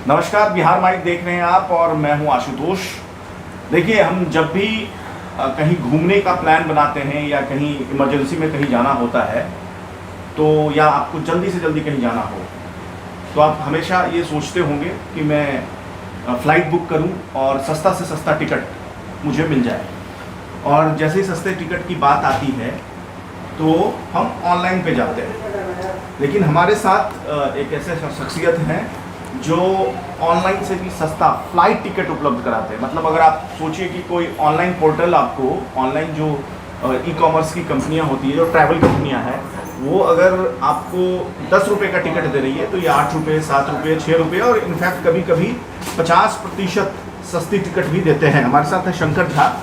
नमस्कार, बिहार माइक देख रहे हैं आप और मैं हूं आशुतोष। देखिए, हम जब भी कहीं घूमने का प्लान बनाते हैं या कहीं इमरजेंसी में कहीं जाना होता है तो या आपको जल्दी से जल्दी कहीं जाना हो तो आप हमेशा ये सोचते होंगे कि मैं फ़्लाइट बुक करूं और सस्ता से सस्ता टिकट मुझे मिल जाए। और जैसे ही सस्ते टिकट की बात आती है तो हम ऑनलाइन पे जाते हैं। लेकिन हमारे साथ एक ऐसे शख्सियत हैं जो ऑनलाइन से भी सस्ता फ़्लाइट टिकट उपलब्ध कराते हैं। मतलब अगर आप सोचिए कि कोई ऑनलाइन पोर्टल आपको ऑनलाइन जो ई कॉमर्स की कंपनियां होती है, जो ट्रैवल कंपनियां हैं, वो अगर आपको 10 रुपये का टिकट दे रही है तो ये 8 रुपये, 7 रुपये, 6 रुपये और इनफैक्ट कभी कभी 50% सस्ती टिकट भी देते हैं। हमारे साथ है शंकर झा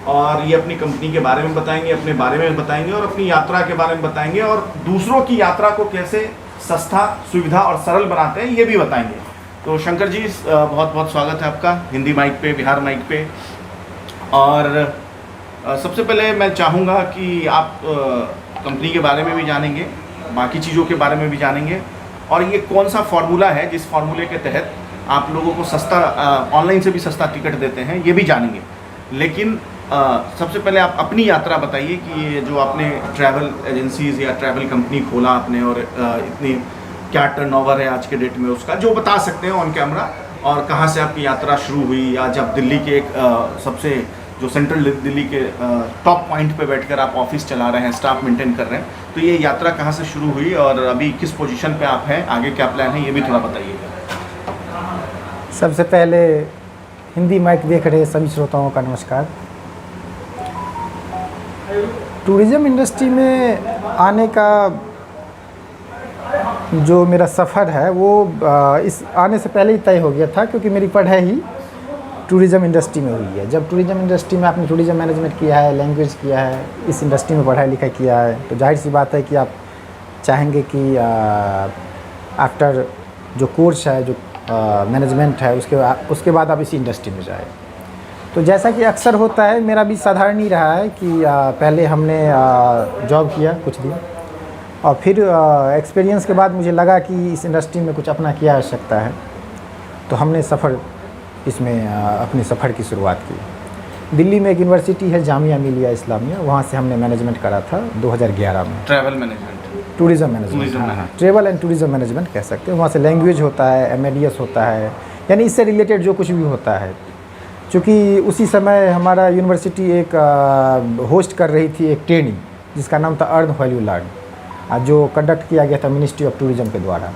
और ये अपनी कंपनी के बारे में बताएंगे, अपने बारे में बताएंगे और अपनी यात्रा के बारे में बताएंगे और दूसरों की यात्रा को कैसे सस्ता, सुविधा और सरल बनाते हैं ये भी बताएंगे। तो शंकर जी, बहुत बहुत स्वागत है आपका हिंदी माइक पे, बिहार माइक पे। और सबसे पहले मैं चाहूँगा कि आप कंपनी के बारे में भी जानेंगे, बाकी चीज़ों के बारे में भी जानेंगे और ये कौन सा फार्मूला है जिस फार्मूले के तहत आप लोगों को सस्ता, ऑनलाइन से भी सस्ता टिकट देते हैं, ये भी जानेंगे। लेकिन सबसे पहले आप अपनी यात्रा बताइए कि ये जो आपने ट्रैवल एजेंसीज़ या ट्रैवल कंपनी खोला आपने और इतनी क्या टर्नओवर है आज के डेट में उसका, जो बता सकते हैं ऑन कैमरा, और कहाँ से आपकी यात्रा शुरू हुई या जब दिल्ली के एक सबसे जो सेंट्रल दिल्ली के टॉप पॉइंट पे बैठकर आप ऑफिस चला रहे हैं, स्टाफ मेंटेन कर रहे हैं, तो ये यात्रा कहाँ से शुरू हुई और अभी किस पोजीशन पे आप हैं, आगे क्या प्लान है, ये भी थोड़ा बताइएगा। सबसे पहले हिंदी माइक देख रहे सभी श्रोताओं का नमस्कार। टूरिज़्म इंडस्ट्री में आने का जो मेरा सफ़र है वो इस आने से पहले ही तय हो गया था, क्योंकि मेरी पढ़ाई ही टूरिज़्म इंडस्ट्री में हुई है। जब टूरिज़्म इंडस्ट्री में आपने टूरिज़्म मैनेजमेंट किया है, लैंग्वेज किया है, इस इंडस्ट्री में पढ़ाई लिखाई किया है, तो जाहिर सी बात है कि आप चाहेंगे कि आफ्टर जो कोर्स है, जो मैनेजमेंट है, उसके बाद आप इसी इंडस्ट्री में जाए। तो जैसा कि अक्सर होता है, मेरा भी साधारण ही रहा है कि पहले हमने जॉब किया कुछ दिन और फिर एक्सपीरियंस के बाद मुझे लगा कि इस इंडस्ट्री में कुछ अपना किया जा सकता है, तो हमने इसमें अपने सफ़र की शुरुआत की। दिल्ली में एक यूनिवर्सिटी है, जामिया मिलिया इस्लामिया, वहाँ से हमने मैनेजमेंट करा था 2011 में। ट्रैवल मैनेजमेंट, टूरिज़्म मैनेजमेंट, हाँ, ट्रैवल एंड टूरिज़्म मैनेजमेंट कह सकते हैं। वहाँ से लैंग्वेज होता है, MADS होता है, यानी इससे रिलेटेड जो कुछ भी होता है। चूँकि उसी समय हमारा यूनिवर्सिटी एक होस्ट कर रही थी एक ट्रेनिंग जिसका नाम था अर्न वैल्यू लर्न, जो कंडक्ट किया गया था मिनिस्ट्री ऑफ टूरिज़्म के द्वारा।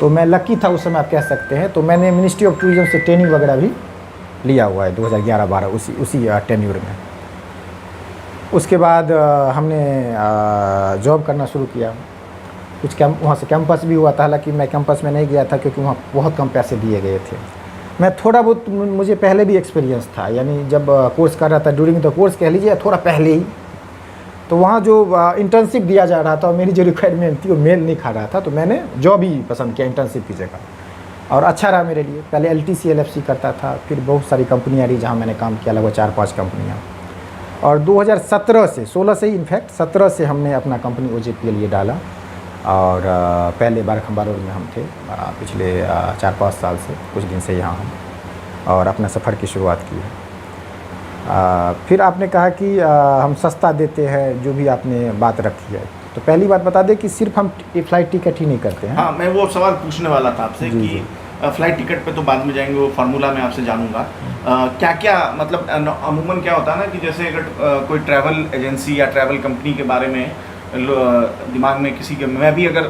तो मैं लकी था उस समय, आप कह सकते हैं। तो मैंने मिनिस्ट्री ऑफ टूरिज़्म से ट्रेनिंग वगैरह भी लिया हुआ है 2011-12 उसी टेन्योर में। उसके बाद हमने जॉब करना शुरू किया। कुछ वहाँ से कैंपस भी हुआ था, हालांकि मैं कैंपस में नहीं गया था क्योंकि वहाँ बहुत कम पैसे दिए गए थे। मैं थोड़ा बहुत, मुझे पहले भी एक्सपीरियंस था, यानी जब कोर्स कर रहा था, ड्यूरिंग द कोर्स कह लीजिए, थोड़ा पहले ही, तो वहाँ जो इंटर्नशिप दिया जा रहा था और मेरी जो रिक्वायरमेंट थी वो मेल नहीं खा रहा था, तो मैंने जॉब ही पसंद किया इंटर्नशिप की जगह, और अच्छा रहा मेरे लिए। पहले LTC LFC करता था, फिर बहुत सारी कंपनियाँ रही जहाँ मैंने काम किया, लगभग 4-5 कंपनियाँ। और 2017 से, 16 से ही इनफैक्ट 17 से हमने अपना कंपनी OJPL ये डाला और पहले बारखम्बारोड में हम थे पिछले 4-5 साल से, कुछ दिन से यहाँ हम, और अपना सफ़र की शुरुआत की है। फिर आपने कहा कि हम सस्ता देते हैं, जो भी आपने बात रखी है। तो पहली बात बता दें कि सिर्फ हम फ़्लाइट टिकट ही नहीं करते हैं। हाँ, मैं वो सवाल पूछने वाला था आपसे कि फ़्लाइट टिकट पे तो बाद में जाएंगे, वो फार्मूला मैं आपसे जानूंगा। क्या क्या मतलब अमूमन क्या होता है ना कि जैसे अगर कोई ट्रैवल एजेंसी या ट्रैवल कंपनी के बारे में दिमाग में किसी के, मैं भी अगर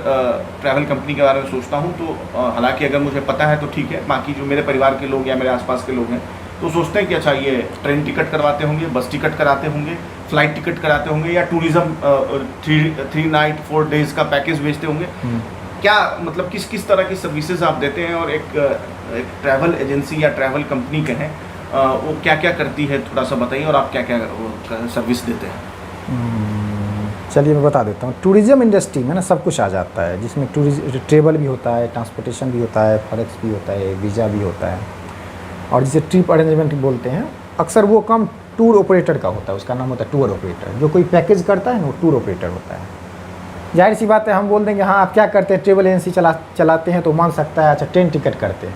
ट्रैवल कंपनी के बारे में सोचता हूँ तो हालांकि अगर मुझे पता है तो ठीक है, बाकी जो मेरे परिवार के लोग या मेरे आसपास के लोग हैं तो सोचते हैं कि अच्छा ये ट्रेन टिकट करवाते होंगे, बस टिकट कराते होंगे, फ़्लाइट टिकट कराते होंगे या टूरिज़्म 3 नाइट 4 डेज़ का पैकेज बेचते होंगे। क्या मतलब किस तरह की सर्विसेज आप देते हैं और एक ट्रैवल एजेंसी या ट्रैवल कंपनी कहें वो क्या क्या करती है, थोड़ा सा बताइए, और आप क्या क्या सर्विस देते हैं। चलिए मैं बता देता हूँ। टूरिज़्म इंडस्ट्री में ना सब कुछ आ जाता है, जिसमें ट्रेवल भी होता है, ट्रांसपोर्टेशन भी होता है, फॉरेक्स भी होता है, वीज़ा भी होता है, और जिसे ट्रिप अरेंजमेंट बोलते हैं। अक्सर वो काम टूर ऑपरेटर का होता है, उसका नाम होता है टूर ऑपरेटर। जो कोई पैकेज करता है ना, वो टूर ऑपरेटर होता है। जाहिर सी बात है, हम बोल देंगे हाँ आप क्या करते हैं, ट्रेवल एजेंसी चलाते हैं, तो मान सकता है अच्छा ट्रेन टिकट करते हैं।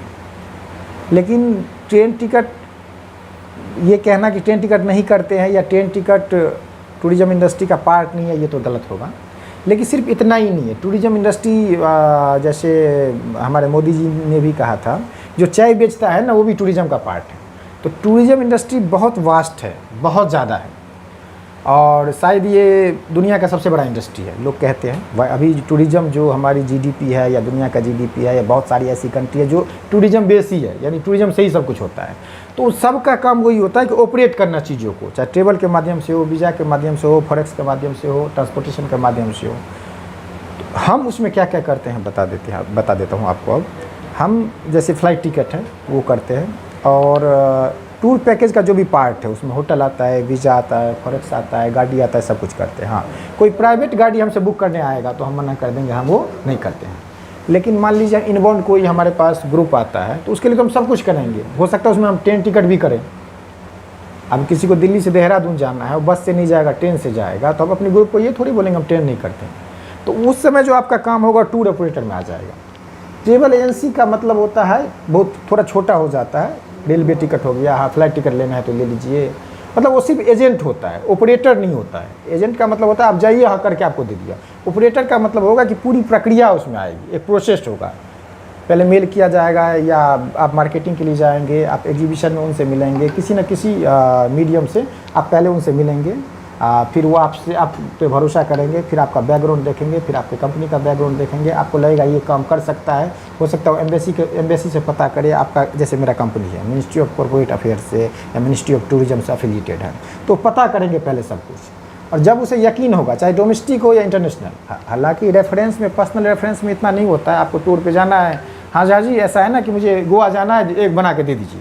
लेकिन ट्रेन टिकट, ये कहना कि ट्रेन टिकट नहीं करते हैं या ट्रेन टिकट टूरिज़्म इंडस्ट्री का पार्ट नहीं है, ये तो गलत होगा। लेकिन सिर्फ इतना ही नहीं है, टूरिज़्म इंडस्ट्री जैसे हमारे मोदी जी ने भी कहा था, जो चाय बेचता है ना वो भी टूरिज़्म का पार्ट है। तो टूरिज़्म इंडस्ट्री बहुत वास्ट है, बहुत ज़्यादा है, और शायद ये दुनिया का सबसे बड़ा इंडस्ट्री है। लोग कहते हैं अभी टूरिज़्म जो हमारी जीडीपी है या दुनिया का जीडीपी है, या बहुत सारी ऐसी कंट्री है जो टूरिज़्म बेस ही है, यानी टूरिज़्म से ही सब कुछ होता है। तो सब का काम वही होता है कि ऑपरेट करना चीज़ों को, चाहे ट्रेवल के माध्यम से हो, वीज़ा के माध्यम से हो, फॉरेक्स के माध्यम से हो, ट्रांसपोर्टेशन के माध्यम से हो। तो हम उसमें क्या क्या करते हैं बता देता हूँ आपको। अब हम जैसे फ़्लाइट टिकट है वो करते हैं, और टूर पैकेज का जो भी पार्ट है उसमें होटल आता है, वीज़ा आता है, फॉरेक्स आता है, गाड़ी आता है, सब कुछ करते हैं। हाँ, कोई प्राइवेट गाड़ी हमसे बुक करने आएगा तो हम मना कर देंगे, हम वो नहीं करते हैं। लेकिन मान लीजिए इनबाउंड कोई हमारे पास ग्रुप आता है तो उसके लिए तो हम सब कुछ करेंगे। हो सकता है उसमें हम ट्रेन टिकट भी करें। अब किसी को दिल्ली से देहरादून जाना है, वो बस से नहीं जाएगा, ट्रेन से जाएगा, तो हम अपने ग्रुप को ये थोड़ी बोलेंगे हम ट्रेन नहीं करते। तो उस समय जो आपका काम होगा टूर ऑपरेटर में आ जाएगा। ट्रेवल एजेंसी का मतलब होता है बहुत थोड़ा छोटा हो जाता है। रेलवे टिकट हो गया, हाँ फ्लाइट टिकट लेना है तो ले लीजिए, मतलब वो सिर्फ एजेंट होता है, ऑपरेटर नहीं होता है। एजेंट का मतलब होता है आप जाइए, हाँ करके आपको दे दिया। ऑपरेटर का मतलब होगा कि पूरी प्रक्रिया उसमें आएगी, एक प्रोसेस होगा। पहले मेल किया जाएगा, या आप मार्केटिंग के लिए जाएंगे, आप एग्जीबिशन में उनसे मिलेंगे, किसी न किसी मीडियम से आप पहले उनसे मिलेंगे, फिर वो आपसे आप पे भरोसा करेंगे, फिर आपका बैकग्राउंड देखेंगे, फिर आपके कंपनी का बैकग्राउंड देखेंगे, आपको लगेगा ये काम कर सकता है। हो सकता है एम्बेसी से पता करे आपका, जैसे मेरा कंपनी है मिनिस्ट्री ऑफ कॉर्पोरेट अफेयर्स से या मिनिस्ट्री ऑफ टूरिज्म से एफिलिएटेड है, तो पता करेंगे पहले सब कुछ। और जब उसे यकीन होगा, चाहे डोमेस्टिक हो या इंटरनेशनल, हालांकि रेफरेंस में, पर्सनल रेफरेंस में इतना नहीं होता है। आपको टूर पे जाना है, हाँ जहाँ जी ऐसा है ना कि मुझे गोवा जाना है, एक बना के दे दीजिए,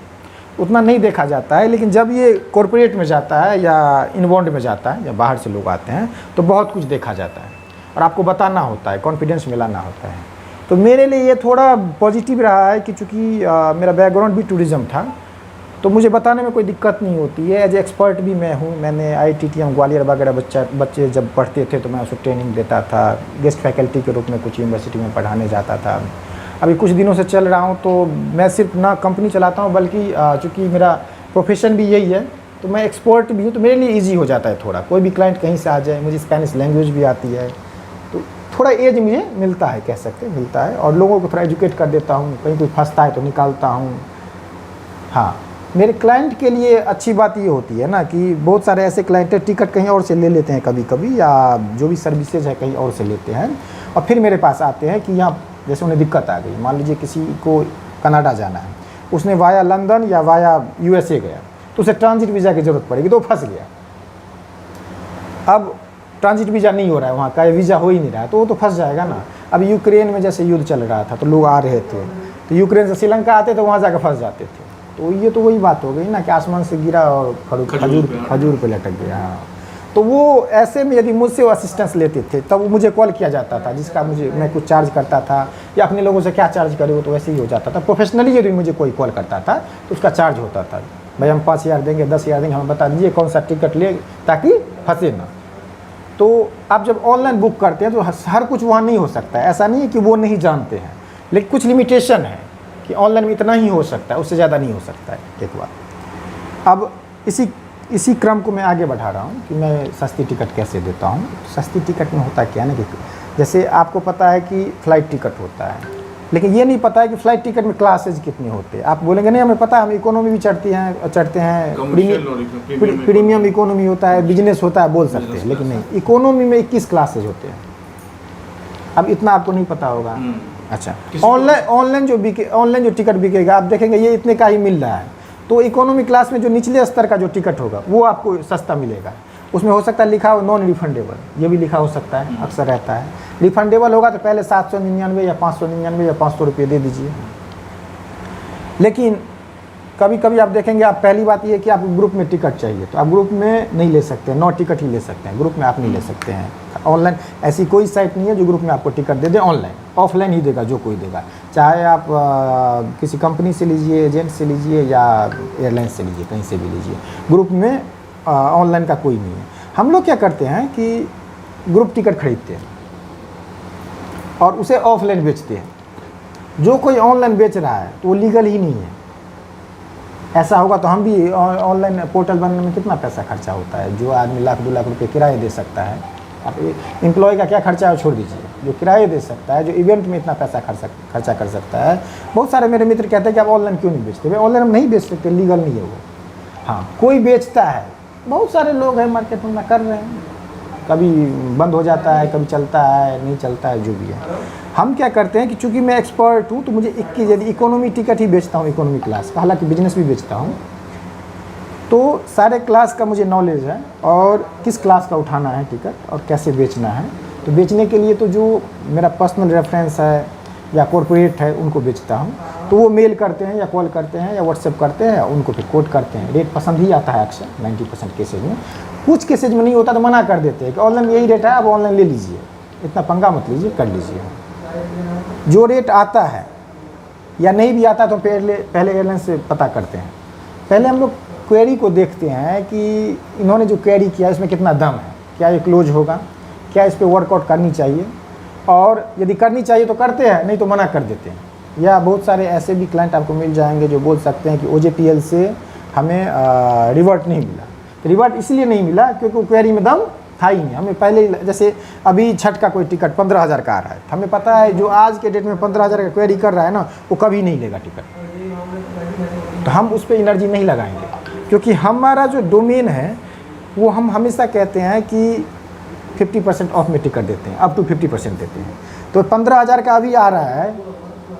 उतना नहीं देखा जाता है। लेकिन जब ये कॉरपोरेट में जाता है या इनबाउंड में जाता है, या बाहर से लोग आते हैं, तो बहुत कुछ देखा जाता है और आपको बताना होता है, कॉन्फिडेंस मिलाना होता है। तो मेरे लिए ये थोड़ा पॉजिटिव रहा है कि चूँकि मेरा बैकग्राउंड भी टूरिज़्म था, तो मुझे बताने में कोई दिक्कत नहीं होती है। एज एक्सपर्ट भी मैं हूँ। मैंने IITM ग्वालियर वगैरह बच्चे जब पढ़ते थे तो मैं उसको ट्रेनिंग देता था, गेस्ट फैकल्टी के रूप में कुछ यूनिवर्सिटी में पढ़ाने जाता था। अभी कुछ दिनों से चल रहा हूँ, तो मैं सिर्फ ना कंपनी चलाता हूँ, बल्कि चूँकि मेरा प्रोफेशन भी यही है, तो मैं एक्सपर्ट भी हूँ, तो मेरे लिए ईजी हो जाता है थोड़ा। कोई भी क्लाइंट कहीं से आ जाए, मुझे स्पेनिश लैंग्वेज भी आती है, तो थोड़ा एज मुझे मिलता है, कह सकते हैं मिलता है, और लोगों को थोड़ा एजुकेट कर देता हूँ। कहीं कोई फंसता है तो निकालता हूँ। हाँ, मेरे क्लाइंट के लिए अच्छी बात ये होती है ना कि बहुत सारे ऐसे क्लाइंट टिकट कहीं और से ले लेते हैं कभी कभी, या जो भी सर्विसेज है कहीं और से लेते हैं, और फिर मेरे पास आते हैं कि यहाँ जैसे उन्हें दिक्कत आ गई। मान लीजिए किसी को कनाडा जाना है, उसने वाया लंदन या वाया USA गया, तो उसे ट्रांजिट वीज़ा की ज़रूरत पड़ेगी, तो फंस गया। अब ट्रांजिट वीज़ा नहीं हो रहा है, वहाँ का वीज़ा हो ही नहीं रहा है, तो वो तो फंस जाएगा ना। अब यूक्रेन में जैसे युद्ध चल रहा था, तो लोग आ रहे थे, तो यूक्रेन से श्रीलंका आते तो वहाँ जाकर फंस जाते थे। तो ये तो वही बात हो गई ना कि आसमान से गिरा और खजूर पे लटक गया। हाँ, तो वो ऐसे में यदि मुझसे वो असिस्टेंस लेते थे, तब वो मुझे कॉल किया जाता था, जिसका मैं कुछ चार्ज करता था, या अपने लोगों से क्या चार्ज करे, वो तो वैसे ही हो जाता था। प्रोफेशनली यदि मुझे कोई कॉल करता था तो उसका चार्ज होता था, भाई हम 5,000 देंगे, 10,000 देंगे, हमें बता दीजिए कौन सा टिकट ले, ताकि फंसे ना। तो आप जब ऑनलाइन बुक करते हैं तो हर कुछ वहाँ नहीं हो सकता है। ऐसा नहीं है कि वो नहीं जानते हैं, लेकिन कुछ लिमिटेशन है कि ऑनलाइन में इतना ही हो सकता है, उससे ज़्यादा नहीं हो सकता है। एक बात, अब इसी क्रम को मैं आगे बढ़ा रहा हूँ कि मैं सस्ती टिकट कैसे देता हूँ। सस्ती टिकट में होता क्या है ना कि जैसे आपको पता है कि फ़्लाइट टिकट होता है, लेकिन ये नहीं पता है कि फ़्लाइट टिकट में क्लासेज कितने होते हैं। आप बोलेंगे नहीं हमें पता है, हम इकोनॉमी भी चढ़ते हैं, प्रीमियम इकोनॉमी होता है, बिजनेस होता है, बोल सकते हैं, लेकिन नहीं, इकोनॉमी में 21 क्लासेज होते हैं। अब इतना आपको नहीं पता होगा। अच्छा, ऑनलाइन जो टिकट बिकेगा, आप देखेंगे ये इतने का ही मिल रहा है, तो इकोनॉमी क्लास में जो निचले स्तर का जो टिकट होगा वो आपको सस्ता मिलेगा। उसमें हो सकता है लिखा हो नॉन रिफंडेबल, ये भी लिखा हो सकता है, अक्सर रहता है। रिफंडेबल होगा तो पहले 799 या 599 या 500 रुपये दे दीजिए। लेकिन कभी कभी आप देखेंगे, आप पहली बात ये कि आप ग्रुप में टिकट चाहिए तो आप ग्रुप में नहीं ले सकते, 9 टिकट ही ले सकते हैं, ग्रुप में आप नहीं ले सकते हैं। ऑनलाइन ऐसी कोई साइट नहीं है जो ग्रुप में आपको टिकट दे दे। ऑनलाइन ऑफलाइन ही देगा जो कोई देगा, चाहे आप किसी कंपनी से लीजिए, एजेंट से लीजिए या एयरलाइन से लीजिए, कहीं से भी लीजिए। ग्रुप में ऑनलाइन का कोई नहीं है। हम लोग क्या करते हैं कि ग्रुप टिकट खरीदते हैं और उसे ऑफलाइन बेचते हैं। जो कोई ऑनलाइन बेच रहा है तो वो लीगल ही नहीं है, ऐसा होगा तो हम भी ऑनलाइन पोर्टल बनने में कितना पैसा खर्चा होता है, जो आदमी लाख 2 लाख रुपए किराए दे सकता है, आप एम्प्लॉय का क्या खर्चा है छोड़ दीजिए, जो किराए दे सकता है, जो इवेंट में इतना पैसा खर्चा कर सकता है। बहुत सारे मेरे मित्र कहते हैं कि आप ऑनलाइन क्यों नहीं बेचते, भाई ऑनलाइन हम नहीं बेच सकते, लीगल नहीं है वो। हाँ, कोई बेचता है, बहुत सारे लोग हैं मार्केट में कर रहे हैं, कभी बंद हो जाता है, कभी चलता है, नहीं चलता है, जो भी है। हम क्या करते हैं कि चूँकि मैं एक्सपर्ट हूँ तो मुझे यदि इकोनॉमी टिकट ही बेचता हूँ, इकोनॉमी क्लास का, हालांकि बिजनेस भी बेचता हूँ, तो सारे क्लास का मुझे नॉलेज है और किस क्लास का उठाना है टिकट और कैसे बेचना है। तो बेचने के लिए तो जो मेरा पर्सनल रेफरेंस है या कॉर्पोरेट है उनको बेचता हूँ, तो वो मेल करते हैं या कॉल करते हैं या व्हाट्सएप करते हैं, उनको फिर कोट करते हैं। रेट पसंद ही आता है अक्सर 90% केसेज में। कुछ केसेज में नहीं होता तो मना कर देते हैं कि ऑनलाइन यही रेट है, आप ऑनलाइन ले लीजिए, इतना पंगा मत लीजिए, कर लीजिए। जो रेट आता है या नहीं भी आता तो पहले एयरलाइन से पता करते हैं। पहले हम लोग क्वेरी को देखते हैं कि इन्होंने जो क्वेरी किया इसमें कितना दम है, क्या ये क्लोज होगा, क्या इस पर वर्कआउट करनी चाहिए, और यदि करनी चाहिए तो करते हैं, नहीं तो मना कर देते हैं। या बहुत सारे ऐसे भी क्लाइंट आपको मिल जाएंगे जो बोल सकते हैं कि OJPL से हमें रिवर्ट नहीं मिला। रिवर्ट इसलिए नहीं मिला क्योंकि वो क्वेरी में दम था ही नहीं। हमें पहले, जैसे अभी छठ का कोई टिकट 15,000 का आ रहा है, हमें पता है जो आज के डेट में 15,000 का क्वेरी कर रहा है ना, वो कभी नहीं लेगा टिकट, तो हम उस पर एनर्जी नहीं लगाएंगे। क्योंकि हमारा जो डोमेन है वो हम हमेशा कहते हैं कि 50% ऑफ में टिकट देते हैं, अप टू 50% देते हैं। तो 15,000 का अभी आ रहा है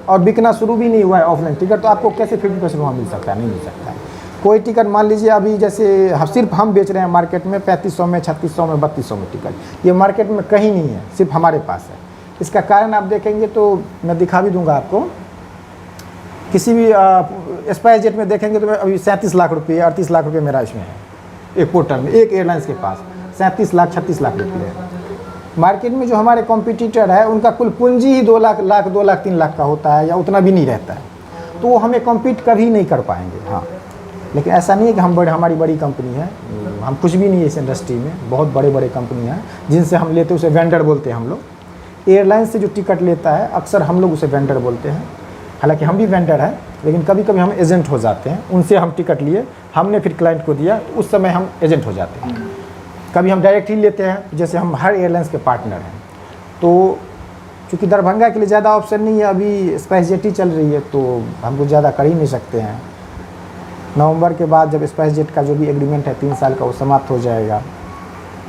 और बिकना शुरू भी नहीं हुआ है ऑफलाइन टिकट, तो आपको कैसे 50% वहाँ मिल सकता है? नहीं मिल सकता है। कोई टिकट मान लीजिए अभी जैसे सिर्फ हम बेच रहे हैं मार्केट में 3500 में, 3600 में, 3200 में टिकट, ये मार्केट में कहीं नहीं है, सिर्फ हमारे पास है। इसका कारण आप देखेंगे तो मैं दिखा भी दूंगा आपको, किसी भी स्पाइस जेट में देखेंगे तो अभी 37 लाख रुपये, 38 लाख रुपये मेरा इसमें है, एक पोर्टल में, एक एयरलाइंस के पास 37 लाख 36 लाख रुपये है। मार्केट में जो हमारे कॉम्पिटिटर है उनका कुल पूंजी ही 2 लाख 2 लाख 3 लाख का होता है, या उतना भी नहीं रहता है, तो वो हमें कॉम्पीट कभी नहीं कर पाएंगे। हाँ, लेकिन ऐसा नहीं है कि हमारी बड़ी कंपनी है, हम कुछ भी नहीं है इस इंडस्ट्री में। बहुत बड़े बड़े कंपनी हैं जिनसे हम लेते हैं, उसे वेंडर बोलते हैं हम लोग। एयरलाइन से जो टिकट लेता है अक्सर हम लोग उसे वेंडर बोलते हैं, हालांकि हम भी वेंडर हैं, लेकिन कभी कभी हम एजेंट हो जाते हैं। उनसे हम टिकट लिए, हमने फिर क्लाइंट को दिया, तो उस समय हम एजेंट हो जाते हैं। कभी हम डायरेक्ट ही लेते हैं, जैसे हम हर एयरलाइंस के पार्टनर हैं। तो चूँकि दरभंगा के लिए ज़्यादा ऑप्शन नहीं है, अभी स्पाइस जेट ही चल रही है, तो हम कुछ ज़्यादा कर ही नहीं सकते हैं। नवंबर के बाद जब स्पाइस जेट का जो भी एग्रीमेंट है 3 साल का, वो समाप्त हो जाएगा,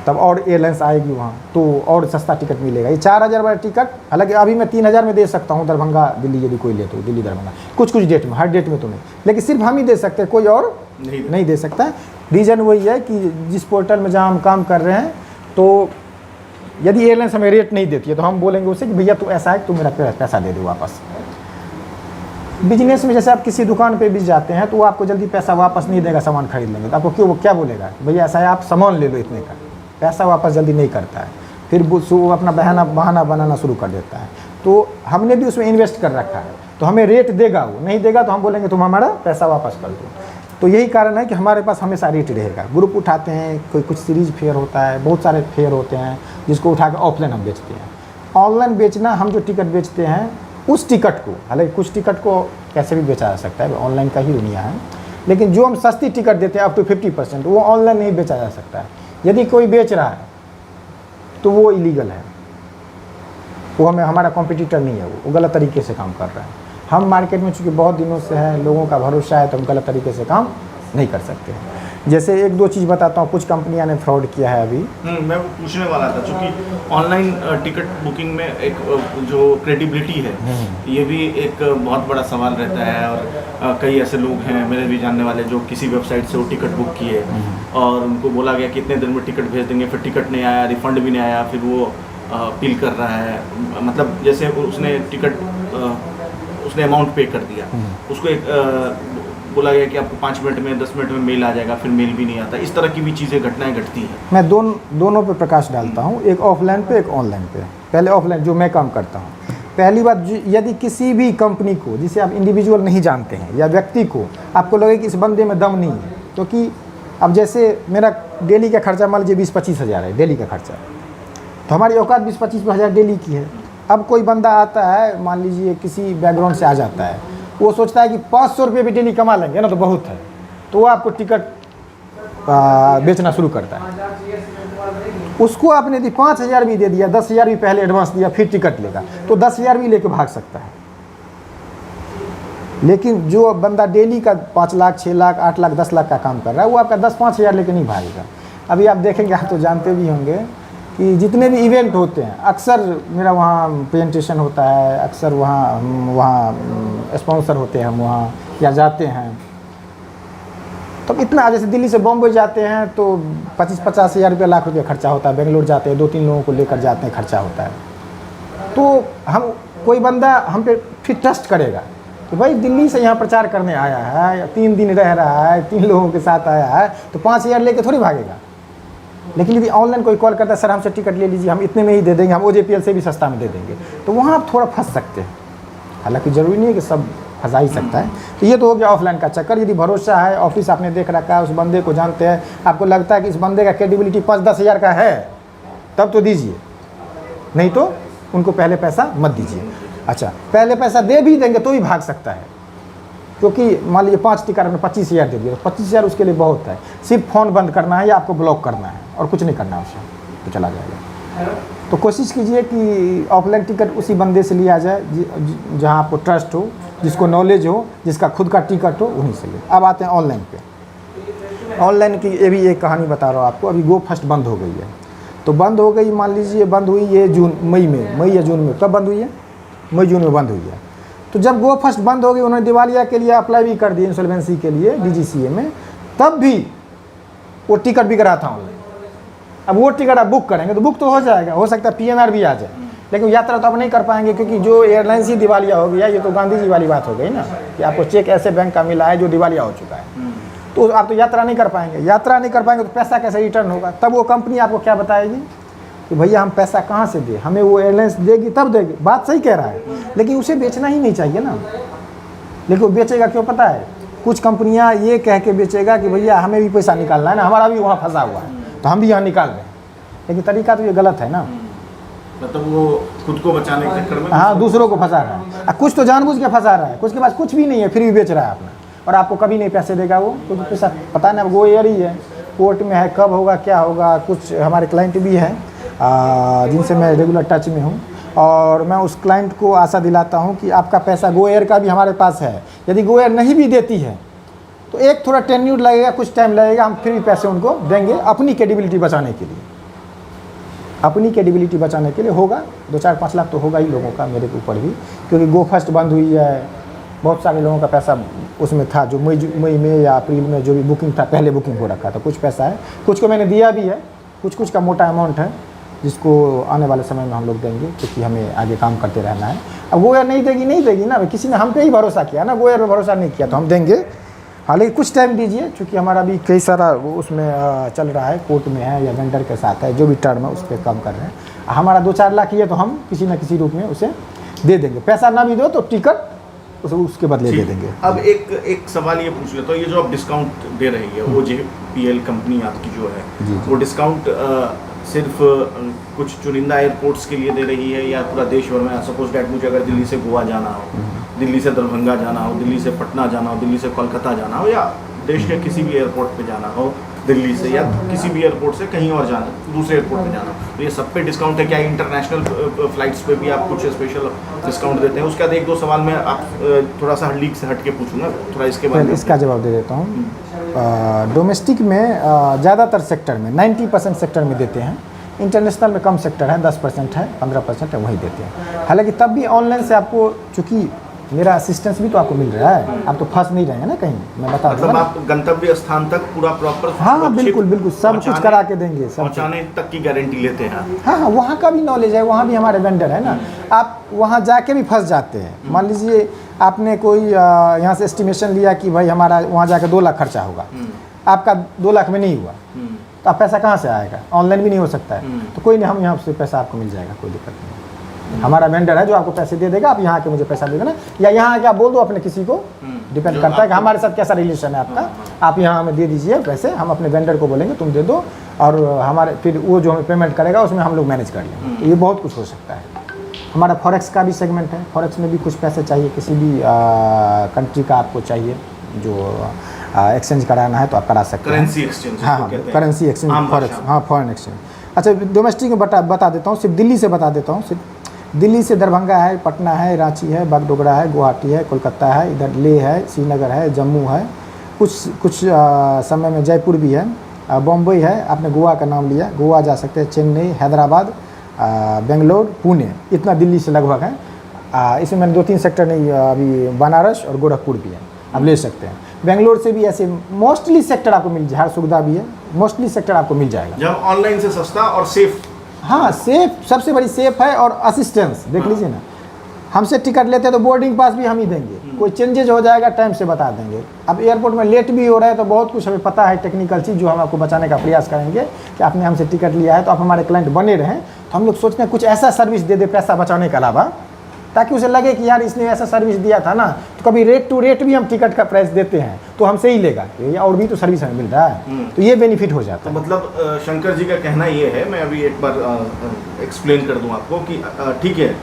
तब और एयरलाइंस आएगी वहाँ, तो और सस्ता टिकट मिलेगा। ये 4,000 वाला टिकट, हालांकि अभी मैं 3,000 में दे सकता हूँ दरभंगा दिल्ली, यदि कोई ले तो दिल्ली दरभंगा, कुछ डेट में, हर डेट में तो नहीं, लेकिन सिर्फ हम ही दे सकते हैं, कोई और नहीं दे सकता है। रीज़न वही है कि जिस पोर्टल में जहाँ हम काम कर रहे हैं, तो यदि एयरलाइंस हमें रेट नहीं देती है तो हम बोलेंगे उसे कि भैया तू ऐसा है, तू मेरा पैसा दे दे वापस। बिजनेस में जैसे आप किसी दुकान पे भी जाते हैं तो वो आपको जल्दी पैसा वापस नहीं देगा, सामान खरीद लेंगे तो आपको क्या बोलेगा, भैया ऐसा है आप सामान ले लो इतने का, पैसा वापस जल्दी नहीं करता है, फिर वो अपना बहाना बनाना शुरू कर देता है। तो हमने भी उसमें इन्वेस्ट कर रखा है, तो हमें रेट देगा, वो नहीं देगा तो हम बोलेंगे तुम हमारा पैसा वापस कर दो। तो यही कारण है कि हमारे पास हमेशा रेट रहेगा। ग्रुप उठाते हैं, कुछ सीरीज फेयर होता है, बहुत सारे फेयर होते हैं जिसको उठा के ऑफलाइन हम बेचते हैं। ऑनलाइन बेचना, हम जो टिकट बेचते हैं उस टिकट को, हालांकि कुछ टिकट को कैसे भी बेचा जा सकता है, ऑनलाइन का ही दुनिया है, लेकिन जो हम सस्ती टिकट देते हैं अप टू 50%, वो ऑनलाइन नहीं बेचा जा सकता है। यदि कोई बेच रहा है तो वो इलीगल है, वो हमारा कॉम्पिटिटर नहीं है, वो गलत तरीके से काम कर रहा है। हम मार्केट में चूँकि बहुत दिनों से हैं, लोगों का भरोसा है, तो हम गलत तरीके से काम नहीं कर सकते हैं। जैसे 1-2 चीज़ बताता हूँ, कुछ कंपनियां ने फ्रॉड किया है अभी। मैं वो पूछने वाला था, चूँकि ऑनलाइन टिकट बुकिंग में एक जो क्रेडिबिलिटी है, ये भी एक बहुत बड़ा सवाल रहता है। और कई ऐसे लोग हैं मेरे भी जानने वाले जो किसी वेबसाइट से वो टिकट बुक किए और उनको बोला गया कि इतने दिन में टिकट भेज देंगे, फिर टिकट नहीं आया, रिफंड भी नहीं आया, फिर वो अपील कर रहा है। मतलब जैसे उसने उसने अमाउंट पे कर दिया, उसको एक बोला गया कि आपको 5 मिनट में 10 मिनट में मेल आ जाएगा, फिर मेल भी नहीं आता। इस तरह की भी चीज़ें घटनाएं घटती हैं। मैं दोनों पे प्रकाश डालता हूँ, एक ऑफलाइन पे एक ऑनलाइन पे। पहले ऑफलाइन जो मैं काम करता हूँ। पहली बात, यदि किसी भी कंपनी को, जिसे आप इंडिविजुअल नहीं जानते हैं या व्यक्ति को, आपको लगे कि इस बंदे में दम नहीं है, क्योंकि अब जैसे मेरा डेली का खर्चा मान लीजिए 20-25 हज़ार है डेली का खर्चा, तो हमारी औकात 20-25 हज़ार डेली की है। अब कोई बंदा आता है, मान लीजिए किसी बैकग्राउंड से आ जाता है, वो सोचता है कि 500 रुपये भी डेली कमा लेंगे ना तो बहुत है, तो वो आपको टिकट बेचना शुरू करता है। उसको आपने यदि 5,000 भी दे दिया, 10,000 भी पहले एडवांस दिया, फिर टिकट लेगा तो 10,000 भी लेके भाग सकता है। लेकिन जो बंदा डेली का 5 लाख, 6 लाख, 8 लाख, 10 लाख का काम कर रहा है, वो आपका 10-5,000 लेके नहीं भागेगा। अभी आप देखेंगे, आप तो जानते भी होंगे कि जितने भी इवेंट होते हैं, अक्सर मेरा वहाँ प्रेजेंटेशन होता है, अक्सर वहाँ स्पॉन्सर होते हैं, हम वहाँ या जाते हैं, तो इतना, जैसे दिल्ली से बॉम्बे जाते हैं तो 25-50 हज़ार रुपया, लाख रुपया खर्चा होता है। बेंगलोर जाते हैं 2-3 लोगों को लेकर जाते हैं, खर्चा होता है। तो हम, कोई बंदा हम पे फिर ट्रस्ट करेगा कि भाई दिल्ली से यहाँ प्रचार करने आया है, 3 दिन रह रहा है, 3 लोगों के साथ आया है, तो 5,000 लेके थोड़ी भागेगा। लेकिन यदि ऑनलाइन कोई कॉल करता है, सर हमसे टिकट ले लीजिए, हम इतने में ही दे देंगे, हम OJPL से भी सस्ता में दे देंगे, तो वहाँ आप थोड़ा फंस सकते हैं। हालांकि ज़रूरी नहीं है कि सब फंसा ही सकता है। तो ये तो हो गया ऑफलाइन का चक्कर। यदि भरोसा है, ऑफिस आपने देख रखा है, उस बंदे को जानते हैं, आपको लगता है कि इस बंदे का क्रेडिबिलिटी 5-10 हज़ार का है, तब तो दीजिए, नहीं तो उनको पहले पैसा मत दीजिए। अच्छा, पहले पैसा दे भी देंगे तो भी भाग सकता है, क्योंकि मान लीजिए 5 टिकट में 25,000 दे दिया, तो 25,000 उसके लिए बहुत है। सिर्फ फ़ोन बंद करना है या आपको ब्लॉक करना है और कुछ नहीं करना है उसे, तो चला जाएगा। तो कोशिश कीजिए कि ऑफलाइन टिकट उसी बंदे से लिया जाए जहाँ आपको ट्रस्ट हो, जिसको नॉलेज हो, जिसका खुद का टिकट हो, उन्हीं से ले। अब आते हैं ऑनलाइन पे। ऑनलाइन की ये भी एक कहानी बता रहा हूँ आपको। अभी गो फर्स्ट बंद हो गई है, तो बंद हो गई, मान लीजिए बंद हुई ये मई या जून में, कब बंद हुई है? मई जून में बंद हुई है। तो जब गो फर्स्ट बंद हो गई, उन्होंने दिवालिया के लिए अप्लाई भी कर दिया, इंसॉल्वेंसी के लिए DGCA में, तब भी वो टिकट बिक रहा था ऑनलाइन। अब वो टिकट आप बुक करेंगे तो बुक तो हो जाएगा, हो सकता है PNR भी आ जाए, लेकिन यात्रा तो आप नहीं कर पाएंगे, क्योंकि जो एयरलाइंस ही दिवालिया हो गया। ये तो गांधी जी वाली बात हो गई ना, कि आपको चेक ऐसे बैंक का मिला है जो दिवालिया हो चुका है, तो आप तो यात्रा नहीं कर पाएंगे। यात्रा नहीं कर पाएंगे तो पैसा कैसे रिटर्न होगा? तब वो कंपनी आपको क्या बताएगी कि भैया हम पैसा कहाँ से दें, हमें वो एयरलाइंस देगी तब देगी। बात सही कह रहा है, लेकिन उसे बेचना ही नहीं चाहिए ना। लेकिन वो बेचेगा क्यों पता है? कुछ कंपनियां ये कह के बेचेगा कि भैया हमें भी पैसा निकालना है ना, हमारा भी वहाँ फंसा हुआ है, तो हम भी यहाँ निकाल रहे हैं। लेकिन तरीका तो ये गलत है ना, मतलब वो खुद को बचाने के चक्कर में हाँ दूसरों को फंसा रहा है। कुछ तो जानबूझ के फंसा रहा है, कुछ के पास कुछ भी नहीं है, फिर भी बेच रहा है अपना, और आपको कभी नहीं पैसे देगा वो, क्योंकि पैसा पता नहीं, वो एयर ही है, कोर्ट में है, कब होगा क्या होगा। कुछ हमारे क्लाइंट भी हैं जिनसे मैं रेगुलर टच में हूँ, और मैं उस क्लाइंट को आशा दिलाता हूँ कि आपका पैसा गो एयर का भी हमारे पास है। यदि गो एयर नहीं भी देती है तो एक थोड़ा टेन्यूर लगेगा, कुछ टाइम लगेगा, हम फिर भी पैसे उनको देंगे, अपनी क्रेडिबिलिटी बचाने के लिए। अपनी क्रेडिबिलिटी बचाने के लिए होगा 2-4-5 लाख तो होगा ही लोगों का, मेरे ऊपर भी, क्योंकि गो फर्स्ट बंद हुई है। बहुत सारे लोगों का पैसा उसमें था, जो मई में या अप्रैल में जो भी बुकिंग था, पहले बुकिंग हो रखा था। कुछ पैसा है, कुछ को मैंने दिया भी है, कुछ का मोटा अमाउंट है, जिसको आने वाले समय में हम लोग देंगे, क्योंकि हमें आगे काम करते रहना है। अब गो एयर नहीं देगी ना, किसी ने हम पे ही भरोसा किया ना, गो एयर पे भरोसा नहीं किया तो हम देंगे। हाँ, लेकिन कुछ टाइम दीजिए, क्योंकि हमारा भी कई सारा वो उसमें चल रहा है, कोर्ट में है या वेंडर के साथ है, जो भी टर्म है उस पर काम कर रहे हैं। हमारा 2-4 लाख ही है, तो हम किसी न किसी रूप में उसे दे देंगे। पैसा ना भी दो तो टिकट उसके बदले दे देंगे। अब एक सवाल ये पूछ लेता हूँ, ये जो आप डिस्काउंट दे रही है OJPL कंपनी आपकी जो है, वो डिस्काउंट सिर्फ कुछ चुनिंदा एयरपोर्ट्स के लिए दे रही है या पूरा देश भर में? सपोज डैट मुझे अगर दिल्ली से गोवा जाना हो, दिल्ली से दरभंगा जाना हो, दिल्ली से पटना जाना हो, दिल्ली से कोलकाता जाना हो, या देश के किसी भी एयरपोर्ट पे जाना हो दिल्ली से, या किसी भी एयरपोर्ट से कहीं और जाना, दूसरे एयरपोर्ट पे जाना, तो ये सब पे डिस्काउंट है क्या? इंटरनेशनल फ्लाइट्स पे भी आप कुछ स्पेशल डिस्काउंट देते हैं? उसके बाद 1-2 सवाल मैं आप थोड़ा सा लीक से हट के पूछूंगा, थोड़ा इसके बारे में इसका जवाब दे देता हूँ। डोमेस्टिक में ज़्यादातर सेक्टर में 90% सेक्टर में देते हैं, इंटरनेशनल में कम सेक्टर है, 10% है, 15% है, वही देते हैं। हालांकि तब भी ऑनलाइन से आपको, चूँकि मेरा असिस्टेंस भी तो आपको मिल रहा है, आप तो फंस नहीं रहे हैं ना कहीं, मैं बता दूँ। मतलब आप गंतव्य स्थान तक पूरा प्रॉपर, हाँ बिल्कुल सब कुछ करा के देंगे, सब पहुँचाने तक की गारंटी लेते हैं। हाँ, वहाँ का भी नॉलेज है, वहाँ भी हमारे वेंडर है ना। आप वहाँ जाके भी फंस जाते हैं। मान लीजिए आपने कोई यहाँ से एस्टिमेशन लिया कि भाई हमारा वहाँ जाकर 2 लाख खर्चा होगा, आपका 2 लाख में नहीं हुआ, तो आप पैसा कहाँ से आएगा? ऑनलाइन भी नहीं हो सकता है, तो कोई नहीं, हम यहाँ से पैसा आपको मिल जाएगा, कोई दिक्कत नहीं। हमारा वेंडर है जो आपको पैसे दे देगा, आप यहाँ आके मुझे पैसा दे देना, या यहाँ आके आप बोल दो अपने किसी को, डिपेंड करता है कि हमारे साथ कैसा रिलेशन है आपका। आप यहाँ हमें दे दीजिए पैसे, हम अपने वेंडर को बोलेंगे तुम दे दो, और हमारे फिर वो जो हमें पेमेंट करेगा उसमें हम लोग मैनेज कर लेंगे। तो ये बहुत कुछ हो सकता है। हमारा फॉरेक्स का भी सेगमेंट है, फॉरेक्स में भी कुछ पैसे चाहिए, किसी भी कंट्री का आपको चाहिए जो एक्सचेंज कराना है तो आप करा सकते हैं। करेंसी एक्सचेंज हाँ, करेंसी एक्सचेंज, हाँ, फॉरेन एक्सचेंज। अच्छा, डोमेस्टिक में बता देता हूँ, सिर्फ दिल्ली से बता देता हूँ। सिर्फ दिल्ली से दरभंगा है, पटना है, रांची है, बागडोगरा है, गुवाहाटी है, कोलकाता है, इधर लेह है, श्रीनगर है, जम्मू है, कुछ समय में जयपुर भी है, बॉम्बे है, आपने गोवा का नाम लिया, गोवा जा सकते हैं, चेन्नई, हैदराबाद, बेंगलोर, पुणे, इतना दिल्ली से लगभग है। इसमें मैंने 2-3 सेक्टर नहीं, अभी बनारस और गोरखपुर भी है, आप ले सकते हैं। बेंगलोर से भी ऐसे मोस्टली सेक्टर आपको मिल जाए, हर सुविधा भी है, मोस्टली सेक्टर आपको मिल जाएगा। जब ऑनलाइन से सस्ता और सेफ। हाँ, सेफ, सबसे बड़ी सेफ है, और असिस्टेंस देख लीजिए ना, हमसे टिकट लेते हैं तो बोर्डिंग पास भी हम ही देंगे, कोई चेंजेज हो जाएगा टाइम से बता देंगे। अब एयरपोर्ट में लेट भी हो रहा है तो बहुत कुछ हमें पता है, टेक्निकल चीज़ जो हम आपको बचाने का प्रयास करेंगे कि आपने हमसे टिकट लिया है तो आप हमारे क्लाइंट बने रहें। तो हम लोग सोचते हैं कुछ ऐसा सर्विस दे दे पैसा बचाने के अलावा, ताकि उसे लगे कि यार इसने ऐसा सर्विस दिया था ना, तो कभी रेट टू रेट भी हम टिकट का प्राइस देते हैं तो हमसे ही लेगा, और भी तो सर्विस हमें मिल रहा है, तो ये बेनिफिट हो जाता है। तो मतलब शंकर जी का कहना ये है, मैं अभी एक बार एक्सप्लेन कर दूं आपको कि ठीक है,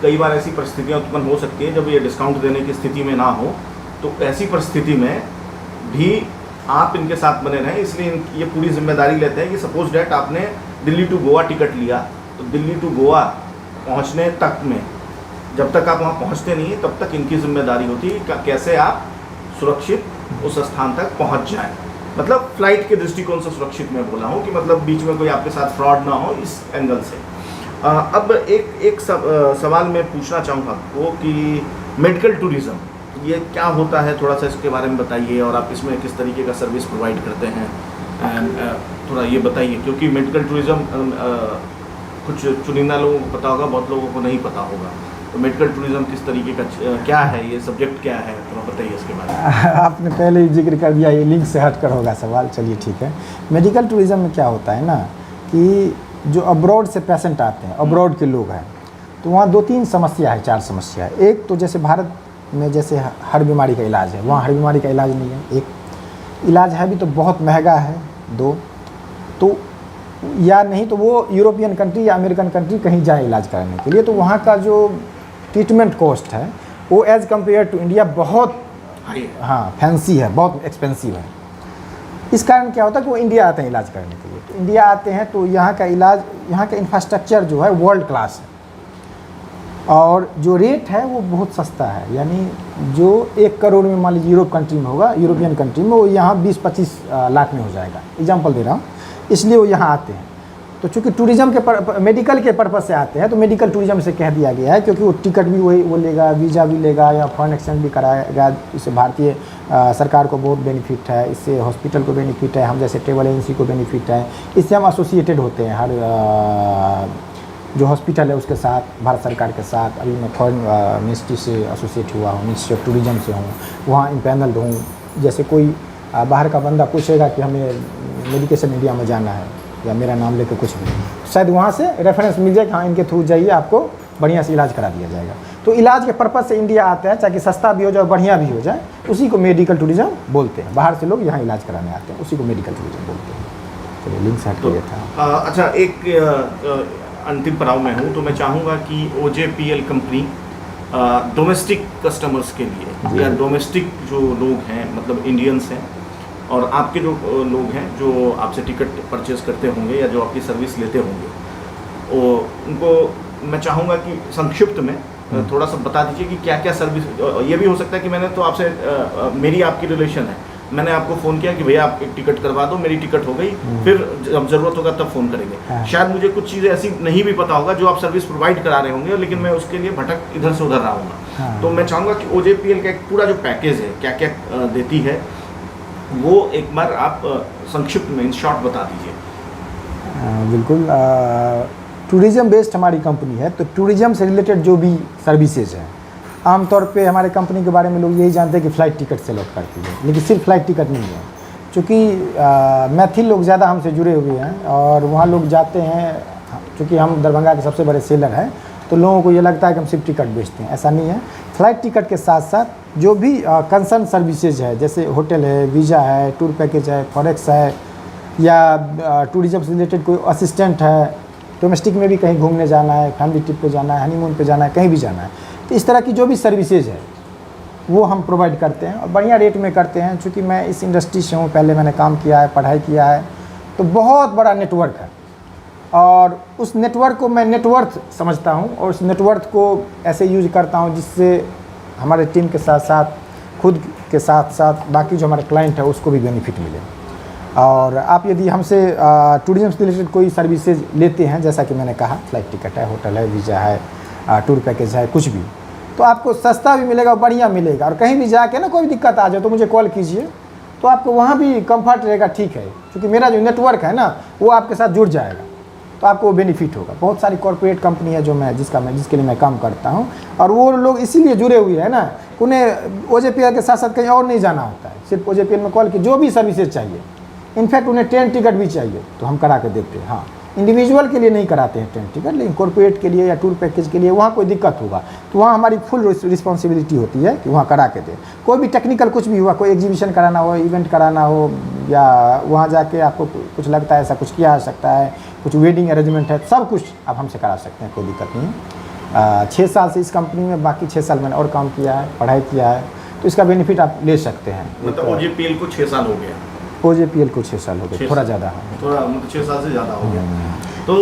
कई बार ऐसी परिस्थितियां उत्पन्न हो सकती हैं जब ये डिस्काउंट देने की स्थिति में ना हो, तो ऐसी परिस्थिति में भी आप इनके साथ बने रहें, इसलिए ये पूरी जिम्मेदारी लेते हैं कि सपोज डैट आपने दिल्ली टू गोवा टिकट लिया, तो दिल्ली टू गोवा पहुंचने तक में, जब तक आप वहां पहुंचते नहीं तब तक इनकी जिम्मेदारी होती है कि कैसे आप सुरक्षित उस स्थान तक पहुंच जाएं। मतलब फ्लाइट के दृष्टिकोण से सुरक्षित मैं बोला हूँ कि मतलब बीच में कोई आपके साथ फ्रॉड ना हो, इस एंगल से। अब एक सवाल मैं पूछना चाहूँगा आपको कि मेडिकल टूरिज़्म ये क्या होता है, थोड़ा सा इसके बारे में बताइए, और आप इसमें किस तरीके का सर्विस प्रोवाइड करते हैं, थोड़ा ये बताइए, क्योंकि मेडिकल टूरिज़्म कुछ चुनिंदा लोगों को पता होगा, बहुत लोगों को नहीं पता होगा। तो मेडिकल टूरिज़्म किस तरीके का क्या है, ये सब्जेक्ट क्या है, थोड़ा बताइए इसके बारे में। आपने पहले ही जिक्र कर दिया, ये लिंक से हट कर होगा सवाल, चलिए ठीक है। मेडिकल टूरिज़्म में क्या होता है ना कि जो अब्रॉड से पेशेंट आते हैं, अब्रॉड के लोग हैं, तो वहाँ 2-3 समस्या है, 4 समस्या है। एक तो जैसे भारत में जैसे हर बीमारी का इलाज है, वहाँ हर बीमारी का इलाज नहीं है। एक इलाज है भी तो बहुत महंगा है। 2 तो या नहीं तो वो यूरोपियन कंट्री या अमेरिकन कंट्री कहीं जाए इलाज कराने के लिए, तो वहाँ का जो ट्रीटमेंट कॉस्ट है वो एज़ कम्पेयर टू इंडिया बहुत फैंसी है, बहुत एक्सपेंसिव है। इस कारण क्या होता है कि वो इंडिया आते हैं इलाज करने के लिए। तो इंडिया आते हैं तो यहाँ का इलाज, यहाँ का इंफ्रास्ट्रक्चर जो है वर्ल्ड क्लास है, और जो रेट है वो बहुत सस्ता है। यानी जो 1 करोड़ में मान लीजिए यूरोप कंट्री में होगा, यूरोपियन कंट्री में, वो यहाँ 20-25 लाख में हो जाएगा। एग्जाम्पल दे रहा हूँ, इसलिए वो यहाँ आते हैं। तो चूँकि टूरिज़्म के मेडिकल के पर्पज़ से आते हैं, तो मेडिकल टूरिज़्म से कह दिया गया है, क्योंकि वो टिकट भी वही वो लेगा, वीज़ा भी लेगा, या फॉरेन एक्सचेंज भी कराएगा। इससे भारतीय सरकार को बहुत बेनिफिट है, इससे हॉस्पिटल को बेनिफिट है, हम जैसे ट्रेवल एजेंसी को बेनिफिट है। इससे हम एसोसिएटेड होते हैं, हर जो हॉस्पिटल है उसके साथ, भारत सरकार के साथ। अभी मैं फॉरेन मिनिस्ट्री से एसोसिएट हुआ हूँ, मिनिस्ट्री ऑफ टूरिज़्म से हूँ, वहाँ इम्पैनल्ड हूँ। जैसे कोई बाहर का बंदा पूछेगा कि हमें मेडिकेशन इंडिया में जाना है, या मेरा नाम लेकर कुछ भी, शायद वहाँ से रेफरेंस मिल जाए कि हाँ इनके थ्रू जाइए, आपको बढ़िया से इलाज करा दिया जाएगा। तो इलाज के पर्पज़ से इंडिया आता है, ताकि सस्ता भी हो जाए, बढ़िया भी हो जाए, उसी को मेडिकल टूरिज़्म बोलते हैं। बाहर से लोग यहाँ इलाज कराने आते हैं, उसी को मेडिकल टूरिज़्म बोलते हैं। चलिए लिंक से हट किया था। अच्छा, एक अंतिम पड़ाव में हूँ, तो मैं चाहूँगा कि OJPL कंपनी डोमेस्टिक कस्टमर्स के लिए, या डोमेस्टिक जो लोग हैं, मतलब इंडियंस हैं, और आपके जो लोग हैं जो आपसे टिकट परचेज करते होंगे या जो आपकी सर्विस लेते होंगे, उनको मैं चाहूँगा कि संक्षिप्त में थोड़ा सा बता दीजिए कि क्या क्या सर्विस। ये भी हो सकता है कि मैंने तो आपसे मेरी आपकी रिलेशन है, मैंने आपको फ़ोन किया कि भैया आप एक टिकट करवा दो, मेरी टिकट हो गई, फिर जब ज़रूरत होगा तब फ़ोन करेंगे। शायद मुझे कुछ चीज़ें ऐसी नहीं भी पता होगा जो आप सर्विस प्रोवाइड करा रहे होंगे, लेकिन मैं उसके लिए भटक इधर से उधर रहा हूँगा। तो मैं चाहूँगा कि OJPL का एक पूरा जो पैकेज है, क्या क्या देती है, वो एक बार आप संक्षिप्त में इन शॉर्ट बता दीजिए। बिल्कुल। टूरिज़्म बेस्ड हमारी कंपनी है, तो टूरिज़्म से रिलेटेड जो भी सर्विसेज है, आमतौर पे हमारे कंपनी के बारे में लोग यही जानते हैं कि फ़्लाइट टिकट सेल आउट करती है, लेकिन सिर्फ फ़्लाइट टिकट नहीं है। चूँकि मैथिल लोग ज़्यादा हमसे जुड़े हुए हैं और वहाँ लोग जाते हैं, चूँकि हम दरभंगा के सबसे बड़े सेलर हैं, तो लोगों को ये लगता है कि हम सिर्फ टिकट बेचते हैं। ऐसा नहीं है। फ़्लाइट टिकट के साथ साथ जो भी कंसर्न सर्विसेज है, जैसे होटल है, वीज़ा है, टूर पैकेज है, फॉरेक्स है, या टूरिज़्म से रिलेटेड कोई असिस्टेंट है, डोमेस्टिक में भी कहीं घूमने जाना है, फैमिली ट्रिप पे जाना है, हनीमून पे जाना है, कहीं भी जाना है, तो इस तरह की जो भी सर्विसेज है वो हम प्रोवाइड करते हैं और बढ़िया रेट में करते हैं। चूँकि मैं इस इंडस्ट्री से हूँ, पहले मैंने काम किया है, पढ़ाई किया है, तो बहुत बड़ा नेटवर्क है और उस नेटवर्क को मैं नेटवर्थ समझता हूँ और उस नेटवर्क को ऐसे यूज करता हूँ जिससे हमारे टीम के साथ साथ खुद के साथ साथ बाकी जो हमारे क्लाइंट है उसको भी बेनिफिट मिले। और आप यदि हमसे टूरिज्म से रिलेटेड कोई सर्विसेज लेते हैं, जैसा कि मैंने कहा फ्लाइट टिकट है, होटल है, वीज़ा है, टूर पैकेज है, कुछ भी, तो आपको सस्ता भी मिलेगा, बढ़िया मिलेगा। और कहीं भी जाके ना कोई दिक्कत आ जाए तो मुझे कॉल कीजिए, तो आपको वहाँ भी कंफर्ट रहेगा, ठीक है, क्योंकि मेरा जो नेटवर्क है ना वो आपके साथ जुड़ जाएगा, तो आपको वो बेनिफिट होगा। बहुत सारी कॉर्पोरेट कंपनी है जो मैं जिसके लिए मैं काम करता हूँ और वो लोग इसीलिए जुड़े हुए हैं ना, उन्हें OJPL के साथ साथ कहीं और नहीं जाना होता है, सिर्फ OJPL में कॉल की जो भी सर्विसेज चाहिए, इनफैक्ट उन्हें ट्रेन टिकट भी चाहिए तो हम करा के देते हैं। हाँ, इंडिविजुअल के लिए नहीं कराते हैं ट्रेन टिकट, लेकिन कॉर्पोरेट के लिए या टूर पैकेज के लिए वहाँ कोई दिक्कत होगा तो वहाँ हमारी फुल रिस्पॉन्सिबिलिटी होती है कि वहाँ करा के दें। कोई भी टेक्निकल कुछ भी हुआ, कोई एग्जीबिशन कराना हो, इवेंट कराना हो, या वहाँ जाके आपको कुछ लगता है ऐसा कुछ किया जा सकता है, कुछ वेडिंग अरेंजमेंट है, सब कुछ आप हमसे करा सकते हैं, कोई दिक्कत नहीं है। 6 साल से इस कंपनी में, बाकी 6 साल मैंने और काम किया है, पढ़ाई किया है, तो इसका बेनिफिट आप ले सकते हैं। मतलब OJPL को 6 साल हो गया? OJPL को 6 साल हो गए, थोड़ा ज़्यादा है, थोड़ा मतलब 6 साल से ज़्यादा हो गया। तो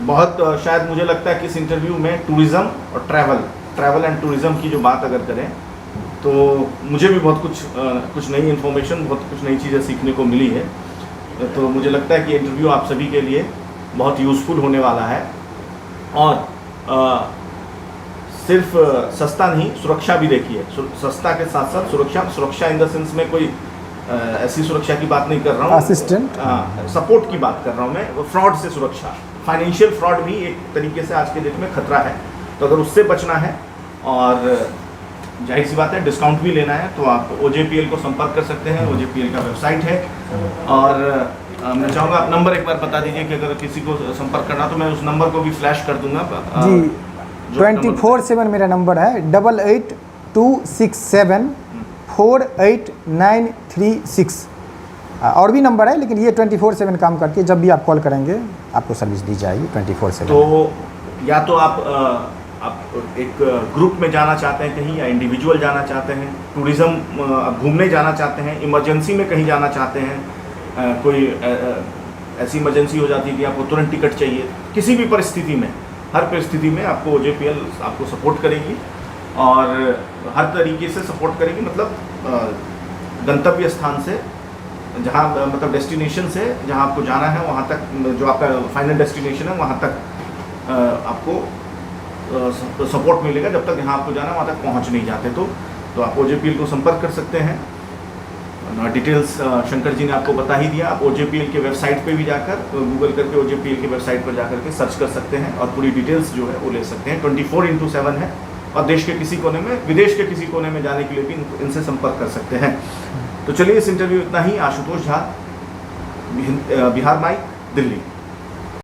बहुत शायद मुझे लगता है कि इस इंटरव्यू में टूरिज़्म और ट्रैवल एंड टूरिज़्म की जो बात अगर करें तो मुझे भी बहुत कुछ नई इन्फॉर्मेशन, बहुत कुछ नई चीज़ें सीखने को मिली है। तो मुझे लगता है कि इंटरव्यू आप सभी के लिए बहुत यूज़फुल होने वाला है और सिर्फ सस्ता नहीं, सुरक्षा भी देखिए। सस्ता के साथ साथ सुरक्षा इन द सेंस में कोई ऐसी सुरक्षा की बात नहीं कर रहा हूँ, असिस्टेंट, सपोर्ट की बात कर रहा हूँ मैं। फ्रॉड से सुरक्षा, फाइनेंशियल फ्रॉड भी एक तरीके से आज के डेट में खतरा है, तो अगर उससे बचना है और जाहिर सी बात है डिस्काउंट भी लेना है तो आप OJPL को संपर्क कर सकते हैं। OJPL का वेबसाइट है और मैं चाहूँगा आप नंबर एक बार बता दीजिए कि अगर किसी को संपर्क करना तो मैं उस नंबर को भी फ्लैश कर दूंगा जी। 24/7 मेरा नंबर है, 8826748936। और भी नंबर है लेकिन ये 24/7 काम करती है, जब भी आप कॉल करेंगे आपको सर्विस दी जाएगी 24/7। तो या तो आप एक ग्रुप में जाना चाहते हैं कहीं, या इंडिविजुअल जाना चाहते हैं, टूरिज़्म घूमने जाना चाहते हैं, इमरजेंसी में कहीं जाना चाहते हैं, कोई ऐसी इमरजेंसी हो जाती है कि आपको तुरंत टिकट चाहिए, किसी भी परिस्थिति में, हर परिस्थिति में आपको OJPL आपको सपोर्ट करेगी और हर तरीके से सपोर्ट करेगी। मतलब गंतव्य स्थान से, जहाँ मतलब डेस्टिनेशन से जहाँ आपको जाना है वहाँ तक, जो आपका फाइनल डेस्टिनेशन है वहाँ तक आपको सपोर्ट मिलेगा। जब तक यहाँ आपको जाना है वहाँ तक पहुँच नहीं जाते तो आप OJPL को संपर्क कर सकते हैं। डिटेल्स शंकर जी ने आपको बता ही दिया। आप OJPL के वेबसाइट पे भी जाकर गूगल करके OJPL के वेबसाइट पर जाकर के सर्च कर सकते हैं और पूरी डिटेल्स जो है वो ले सकते हैं। 24/7 है और देश के किसी कोने में, विदेश के किसी कोने में जाने के लिए भी इनसे संपर्क कर सकते हैं। तो चलिए इस इंटरव्यू इतना ही। आशुतोष झा, बिहार माइक, दिल्ली।